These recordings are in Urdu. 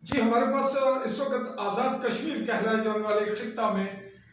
جی ہمارے پاس اس وقت آزاد کشمیر کہلائے جانے والے خطہ میں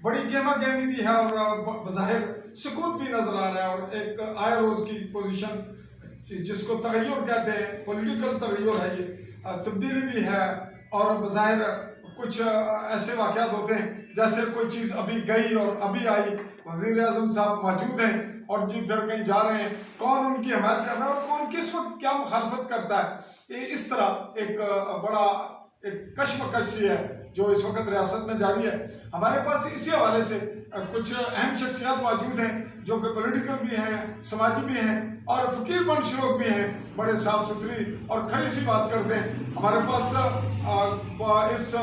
بڑی گہما گہمی بھی ہے اور بظاہر سکوت بھی نظر آ رہا ہے، اور ایک آئے روز کی پوزیشن جس کو تغیر کہتے ہیں، پولیٹیکل تغیر ہے، یہ تبدیلی بھی ہے، اور بظاہر کچھ ایسے واقعات ہوتے ہیں جیسے کوئی چیز ابھی گئی اور ابھی آئی، وزیر اعظم صاحب موجود ہیں اور جی پھر کہیں جا رہے ہیں، کون ان کی حمایت کر رہا ہے اور کون کس وقت کیا مخالفت کرتا ہے، یہ اس طرح ایک بڑا ایک کشمکش سی ہے جو اس وقت ریاست میں جاری ہے۔ ہمارے پاس اسی حوالے سے کچھ اہم شخصیات موجود ہیں جو کہ پولیٹیکل بھی ہیں، سماجی بھی ہیں اور فقیر بن شلوک بھی ہیں، بڑے صاف ستھری اور کھڑی سی بات کرتے ہیں۔ ہمارے پاس اس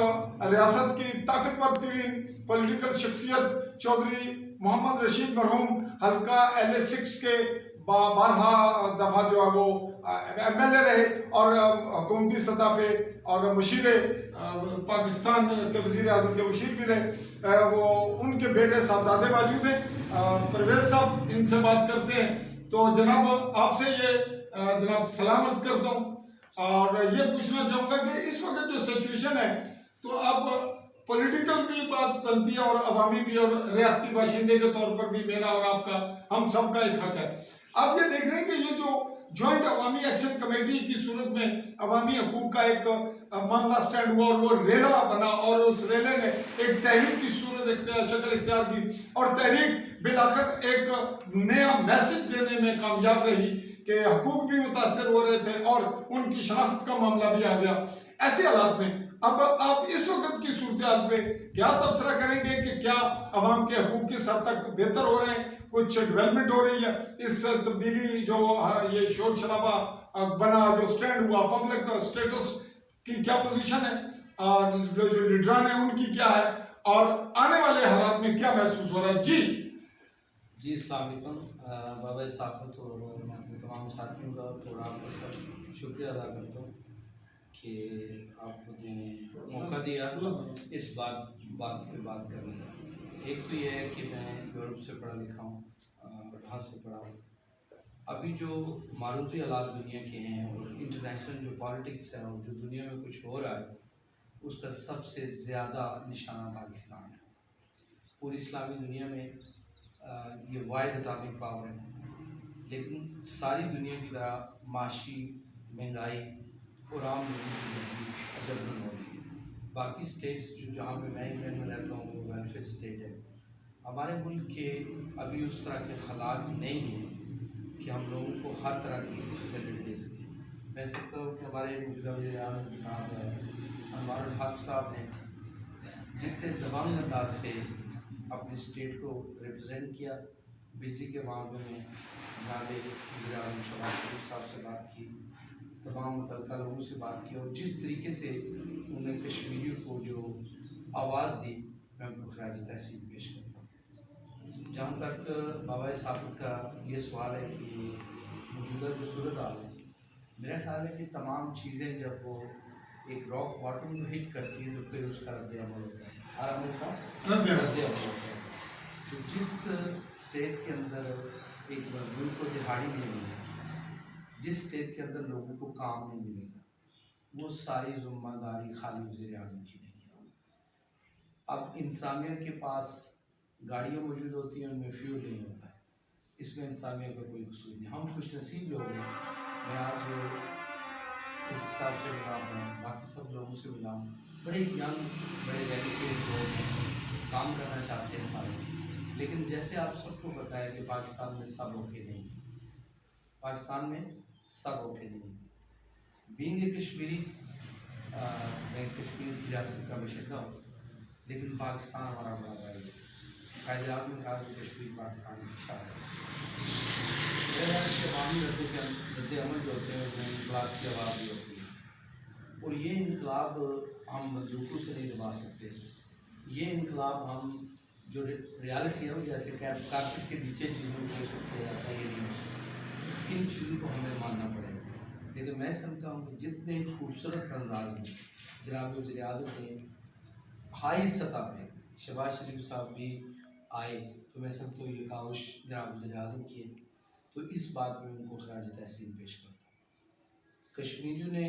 ریاست کی طاقتور ترین پولیٹیکل شخصیت چودھری محمد رشید مرحوم حلقہ LA6 کے بارہا دفعہ جو ہے وہ MLA رہے اور حکومتی سطح پہ اور مشیر پاکستان کے وزیر اعظم کے مشیر بھی رہے، وہ ان کے بیٹے صاحبزادے موجود ہیں، پرویز صاحب ان سے بات کرتے ہیں۔ تو جناب آپ سے یہ جناب سلام عرض کرتا ہوں اور یہ پوچھنا چاہوں گا کہ اس وقت جو سچویشن ہے تو اب پولیٹیکل بھی بات بنتی ہے اور عوامی بھی، اور ریاستی باشندے کے طور پر بھی میرا اور آپ کا، ہم سب کا ایک حق ہے۔ آپ یہ دیکھ رہے ہیں کہ یہ جو جوائنٹ عوامی ایکشن کمیٹی کی صورت میں عوامی حقوق کا ایک معاملہ سٹینڈ ہوا اور وہ ریلا بنا، اور اس ریلے نے ایک تحریک کی صورت شکل اختیار کی، اور تحریک بالآخر ایک نیا میسج دینے میں کامیاب رہی کہ حقوق بھی متاثر ہو رہے تھے اور ان کی شناخت کا معاملہ بھی آ گیا۔ ایسے حالات میں اب آپ اس وقت کی صورتحال پہ کیا تبصرہ کریں گے کہ کیا عوام کے حقوق کس حد تک بہتر ہو رہے ہیں، کچھ ڈیولپمنٹ ہو رہی ہے، اس تبدیلی جو یہ شور شرابہ بنا، جو سٹینڈ ہوا، پبلک سٹیٹس کی کیا پوزیشن ہے، اور جو لیڈران ہیں ان کی کیا ہے، اور آنے والے حالات میں کیا محسوس ہو رہا ہے؟ جی السلام علیکم بابا ثقافت، اور میں اپنے تمام ساتھیوں کا اور آپ کا سب شکریہ ادا کرتا ہوں کہ آپ نے موقع دیا اس بات پہ بات کرنے کا۔ ایک تو یہ ہے کہ میں یورپ سے پڑھا لکھا ہوں، وہاں سے پڑھا ہوں۔ ابھی جو معروضی حالات دنیا کے ہیں اور انٹرنیشنل جو پالیٹکس ہے اور جو دنیا میں کچھ ہو رہا ہے، اس کا سب سے زیادہ نشانہ پاکستان ہے۔ پوری اسلامی دنیا میں یہ واحد اٹامک پاور ہے، لیکن ساری دنیا کی طرح معاشی مہنگائی اور عام لوگوں کی زندگی اجبن ہو رہی ہے۔ باقی اسٹیٹس جہاں پہ میں انگلینڈ میں رہتا ہوں وہ ویلفیئر اسٹیٹ ہے۔ ہمارے ملک کے ابھی اس طرح کے حالات نہیں ہیں کہ ہم لوگوں کو ہر طرح کی فیسلٹی دے سکیں۔ میں سمجھتا ہوں کہ ہمارے موجودہ وزیر اعظم جناب انوار الحق صاحب نے جتنے دبنگ انداز سے اپنی اسٹیٹ کو ریپرزینٹ کیا، بجلی کے معاملے میں جناب وزیر اعظم شہباز شریف صاحب سے بات کی، تمام متعلقہ لوگوں سے بات کی، اور جس طریقے سے انہوں نے کشمیریوں کو جو آواز دی، میں ان کو خراج تحسین پیش کرتا ہوں۔ جہاں تک بابا ثقافت کا یہ سوال ہے کہ موجودہ جو صورتحال ہے، میرا خیال ہے کہ تمام چیزیں جب وہ ایک راک باٹم کو ہٹ کرتی ہے تو پھر اس کا رد عمل ہوتا ہے، ہر عمل کا رد عمل ہوتا ہے۔ تو جس اسٹیٹ کے اندر ایک مزدور کو دہاڑی نہیں ملے گی، جس اسٹیٹ کے اندر لوگوں کو کام نہیں ملے گا، وہ ساری ذمہ داری خالی وزیر اعظم کی نہیں ہے۔ اب انسانیت کے پاس گاڑیاں موجود ہوتی ہیں، ان میں فیول نہیں ہوتا ہے، اس میں انسانیت کا کوئی قصور نہیں۔ ہم خوش نصیب لوگ ہیں۔ میں آج اس حساب سے ملا ہوں، باقی سب لوگوں سے ملا ہوں، بڑے ینگ، بڑے ڈیڈیکیٹڈ لوگ ہیں، کام کرنا چاہتے ہیں سارے، لیکن جیسے آپ سب کو پتہ ہے کہ پاکستان میں سب اوکے نہیں ہے، پاکستان میں سب اوکے نہیں ہے۔ بینگ اے کشمیری، میں کشمیر کی ریاست کا باشندہ ہوں، لیکن پاکستان ہمارا بڑا بھائی ہے۔ قائد اعظم نے کہا کہ کشمیر پاکستان کی شان ہے۔ میرا خیال ہے کہ عوامی رد عمل جو ہوتے ہیں اس میں انقلاب کی آواز بھی ہوتی ہے، اور یہ انقلاب ہم بندوقوں سے نہیں دبا سکتے۔ یہ انقلاب ہم جو ریالٹی ہے، جیسے کارپیٹ کے نیچے چیزوں کو سکتے جاتا ہے، یہ نہیں ہو سکتا۔ ان چیزوں کو ہمیں ماننا پڑے گا، لیکن میں سمجھتا ہوں کہ جتنے خوبصورت انداز میں جناب وزیر اعظم نے ہائی سطح پہ شہباز شریف صاحب بھی آئے، تو میں سمجھتا ہوں یہ کاوش جناب وزیر اعظم کی ہے، تو اس بات میں ان کو خراج تحسین پیش کرتا ہوں۔ کشمیریوں نے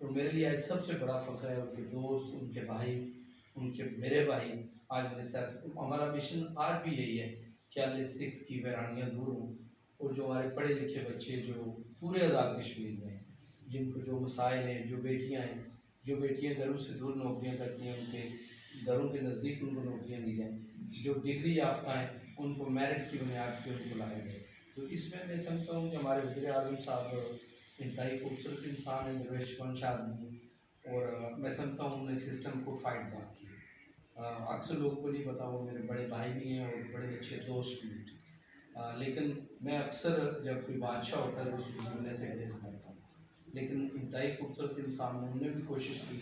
اور میرے لیے آج سب سے بڑا فخر ہے ان کے دوست، ان کے بھائی، ان کے میرے بھائی آج میرے ساتھ. ہمارا مشن آج بھی یہی ہے کہ LA6 کی ویرانیاں دور ہوں، اور جو ہمارے پڑھے لکھے بچے جو پورے آزاد کشمیر میں ہیں، جن کو جو مسائل ہیں، جو بیٹیاں ہیں، جو بیٹیاں گھروں سے دور نوکریاں کرتی ہیں، ان کے گھروں کے نزدیک ان کو نوکریاں دی جائیں، جو ڈگری یافتہ ہیں ان کو میرٹ کی بنیاد پہ ان کو لایا جائے. تو اس میں سمجھتا ہوں کہ ہمارے وزیر اعظم صاحب انتہائی خوبصورت انسان ہیں، درویش ونش آدمی ہیں، اور میں سمجھتا ہوں انہوں نے سسٹم کو فائٹ بیک کیا. اکثر لوگوں کو نہیں پتا، وہ میرے بڑے بھائی بھی ہیں اور بڑے اچھے دوست بھی ہیں. لیکن میں اکثر جب کوئی بادشاہ ہوتا ہے تو اس کو ملنے سے گریز کرتا ہوں. لیکن انتہائی خوبصورت انسان نے، انہوں نے بھی کوشش کی،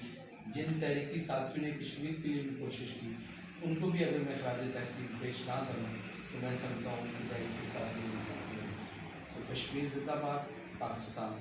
جن تحریکی ساتھیوں نے کشمیر کے لیے بھی کوشش کی، ان کو بھی اگر میں خراج تحسین پیش نہ کروں تو میں سمجھتا ہوں کہ تحریکی ساتھی تو کشمیر زندہ باد، پاکستان